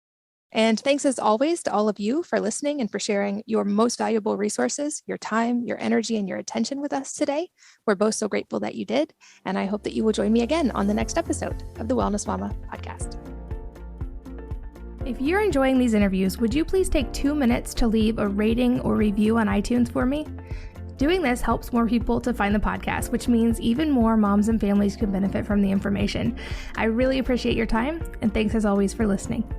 And thanks as always to all of you for listening and for sharing your most valuable resources, your time, your energy, and your attention with us today. We're both so grateful that you did. And I hope that you will join me again on the next episode of the Wellness Mama podcast. If you're enjoying these interviews, would you please take 2 minutes to leave a rating or review on iTunes for me? Doing this helps more people to find the podcast, which means even more moms and families can benefit from the information. I really appreciate your time, and thanks as always for listening.